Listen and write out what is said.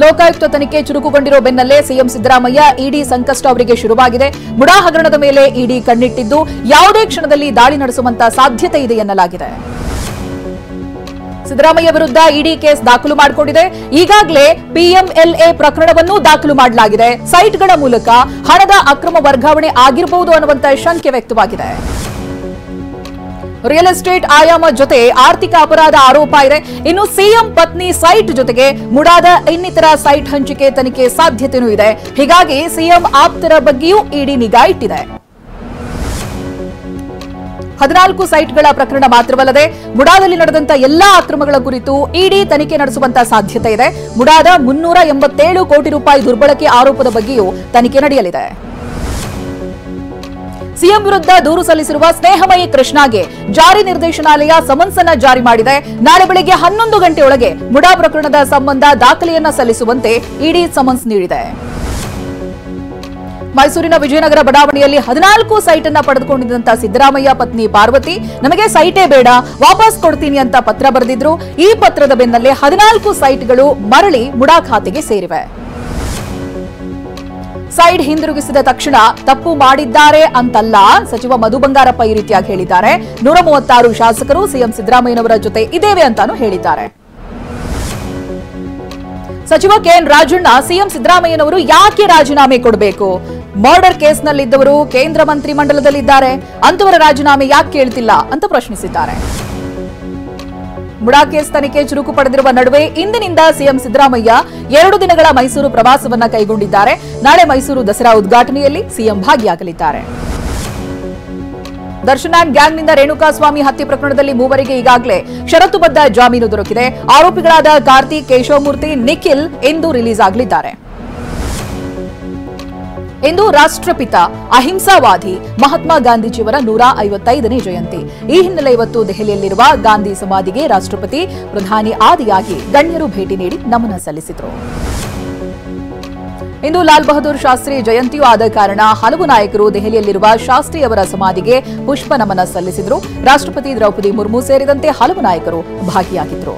ಲೋಕಾಯುಕ್ತ ತನಿಖೆ ಚುರುಕುಗೊಂಡಿರೋ ಬೆನ್ನಲ್ಲೇ ಸಿಎಂ ಸಿದ್ದರಾಮಯ್ಯ ಇಡಿ ಸಂಕಷ್ಟ ಅವರಿಗೆ ಶುರುವಾಗಿದೆ. ಮುಡಾ ಹಗರಣದ ಮೇಲೆ ಇಡಿ ಕಣ್ಣಿಟ್ಟಿದ್ದು ಯಾವುದೇ ಕ್ಷಣದಲ್ಲಿ ದಾಳಿ ನಡೆಸುವಂತ ಸಾಧ್ಯತೆ ಇದೆ ಎನ್ನಲಾಗಿದೆ. ಸಿದ್ದರಾಮಯ್ಯ ವಿರುದ್ಧ ಇಡಿ ಕೇಸ್ ದಾಖಲು ಮಾಡಿಕೊಂಡಿದೆ. ಈಗಾಗಲೇ ಪಿಎಂಎಲ್ಎ ಪ್ರಕರಣವನ್ನು ದಾಖಲು ಮಾಡಲಾಗಿದೆ. ಸೈಟ್ಗಳ ಮೂಲಕ ಹಣದ ಅಕ್ರಮ ವರ್ಗಾವಣೆ ಆಗಿರಬಹುದು ಅನ್ನುವಂತ ಶಂಕೆ ವ್ಯಕ್ತವಾಗಿದೆ. ರಿಯಲ್ ಎಸ್ಟೇಟ್ ಆಯಾಮ ಜೊತೆ ಆರ್ಥಿಕ ಅಪರಾಧ ಆರೋಪ ಇದೆ. ಇನ್ನು ಸಿಎಂ ಪತ್ನಿ ಸೈಟ್ ಜೊತೆಗೆ ಮುಡಾದ ಇನ್ನಿತರ ಸೈಟ್ ಹಂಚಿಕೆ ತನಿಖೆ ಸಾಧ್ಯತೆಯೂ ಇದೆ. ಹೀಗಾಗಿ ಸಿಎಂ ಆಪ್ತರ ಬಗ್ಗೆಯೂ ಇಡಿ ನಿಗಾ ಇಟ್ಟಿದೆ. 14 ಸೈಟ್ಗಳ ಪ್ರಕರಣ ಮಾತ್ರವಲ್ಲದೆ ಮುಡಾದಲ್ಲಿ ನಡೆದಂತ ಎಲ್ಲಾ ಅಕ್ರಮಗಳ ಕುರಿತು ಇಡಿ ತನಿಖೆ ನಡೆಸುವಂತ ಸಾಧ್ಯತೆ ಇದೆ. ಮುಡಾದ 387 ಕೋಟಿ ರೂಪಾಯಿ ದುರ್ಬಳಕೆ ಆರೋಪದ ಬಗ್ಗೆಯೂ ತನಿಖೆ ನಡೆಯಲಿದೆ. ಸಿಎಂ ವಿರುದ್ಧ ದೂರು ಸಲ್ಲಿಸಿರುವ ಸ್ನೇಹಮಯಿ ಕೃಷ್ಣಾಗೆ ಜಾರಿ ನಿರ್ದೇಶನಾಲಯ ಸಮನ್ಸ್ ಅನ್ನು ಜಾರಿ ಮಾಡಿದೆ. ನಾಳೆ ಬೆಳಗ್ಗೆ 11 ಗಂಟೆಯೊಳಗೆ ಮುಡಾ ಪ್ರಕರಣದ ಸಂಬಂಧ ದಾಖಲೆಯನ್ನ ಸಲ್ಲಿಸುವಂತೆ ಇಡಿ ಸಮನ್ಸ್ ನೀಡಿದೆ. ಮೈಸೂರಿನ ವಿಜಯನಗರ ಬಡಾವಣೆಯಲ್ಲಿ 14 ಸೈಟ್ ಅನ್ನ ಪಡೆದುಕೊಂಡಿದ್ದಂತ ಸಿದ್ದರಾಮಯ್ಯ ಪತ್ನಿ ಪಾರ್ವತಿ ನಮಗೆ ಸೈಟೇ ಬೇಡ, ವಾಪಸ್ ಕೊಡ್ತೀನಿ ಅಂತ ಪತ್ರ ಬರೆದಿದ್ರು. ಈ ಪತ್ರದ ಬೆನ್ನಲ್ಲೇ 14 ಸೈಟ್ಗಳು ಮರಳಿ ಮುಡಾ ಖಾತೆಗೆ ಸೇರಿವೆ. ಸೈಡ್ ಹಿಂದಿರುಗಿಸಿದ ತಕ್ಷಣ ತಪ್ಪು ಮಾಡಿದ್ದಾರೆ ಅಂತಲ್ಲ ಸಚಿವ ಮಧು ಬಂಗಾರಪ್ಪ ಈ ರೀತಿಯಾಗಿ ಹೇಳಿದ್ದಾರೆ. 136 ಶಾಸಕರು ಸಿಎಂ ಸಿದ್ದರಾಮಯ್ಯನವರ ಜೊತೆ ಇದ್ದೇವೆ ಅಂತಾನು ಹೇಳಿದ್ದಾರೆ. ಸಚಿವ ಕೆಎನ್ ರಾಜಣ್ಣ ಸಿಎಂ ಸಿದ್ದರಾಮಯ್ಯನವರು ಯಾಕೆ ರಾಜೀನಾಮೆ ಕೊಡಬೇಕು? ಮರ್ಡರ್ ಕೇಸ್ನಲ್ಲಿದ್ದವರು ಕೇಂದ್ರ ಮಂತ್ರಿ ಮಂಡಲದಲ್ಲಿದ್ದಾರೆ, ಅಂತವರ ರಾಜೀನಾಮೆ ಯಾಕೆ ಕೇಳ್ತಿಲ್ಲ ಅಂತ ಪ್ರಶ್ನಿಸಿದ್ದಾರೆ. ಮುಡಾ ಕೇಸ್ ತನಿಖೆ ಚುರುಕು ಪಡೆದಿರುವ ನಡುವೆ ಇಂದಿನಿಂದ ಸಿಎಂ ಸಿದ್ದರಾಮಯ್ಯ 2 ದಿನಗಳ ಮೈಸೂರು ಪ್ರವಾಸವನ್ನ ಕೈಗೊಂಡಿದ್ದಾರೆ. ನಾಳೆ ಮೈಸೂರು ದಸರಾ ಉದ್ಘಾಟನೆಯಲ್ಲಿ ಸಿಎಂ ಭಾಗಿಯಾಗಲಿದ್ದಾರೆ. ದರ್ಶನ್ ಅಂಡ್ ಗ್ಯಾಂಗ್ನಿಂದ ರೇಣುಕಾಸ್ವಾಮಿ ಹತ್ಯೆ ಪ್ರಕರಣದಲ್ಲಿ ಮೂವರಿಗೆ ಈಗಾಗಲೇ ಷರತ್ತುಬದ್ಧ ಜಾಮೀನು ದೊರಕಿದೆ. ಆರೋಪಿಗಳಾದ ಕಾರ್ತಿಕ್, ಕೇಶವಮೂರ್ತಿ, ನಿಖಿಲ್ ಇಂದು ರಿಲೀಸ್ ಆಗಲಿದ್ದಾರೆ. ಇಂದು ರಾಷ್ಟ್ರಪಿತ ಅಹಿಂಸಾವಾದಿ ಮಹಾತ್ಮ ಗಾಂಧೀಜಿಯವರ 155ನೇ ಜಯಂತಿ. ಈ ಹಿನ್ನೆಲೆ ಇವತ್ತು ದೆಹಲಿಯಲ್ಲಿರುವ ಗಾಂಧಿ ಸಮಾಧಿಗೆ ರಾಷ್ಟ್ರಪತಿ, ಪ್ರಧಾನಿ ಆದಿಯಾಗಿ ಗಣ್ಯರು ಭೇಟಿ ನೀಡಿ ನಮನ ಸಲ್ಲಿಸಿದರು. ಇಂದು ಲಾಲ್ ಬಹದ್ದೂರ್ ಶಾಸ್ತ್ರಿ ಜಯಂತಿಯೂ ಆದ ಕಾರಣ ಹಲವು ನಾಯಕರು ದೆಹಲಿಯಲ್ಲಿರುವ ಶಾಸ್ತ್ರಿ ಅವರ ಸಮಾಧಿಗೆ ಪುಷ್ಪ ನಮನ ಸಲ್ಲಿಸಿದರು. ರಾಷ್ಟ್ರಪತಿ ದ್ರೌಪದಿ ಮುರ್ಮು ಸೇರಿದಂತೆ ಹಲವು ನಾಯಕರು ಭಾಗಿಯಾಗಿದ್ದರು.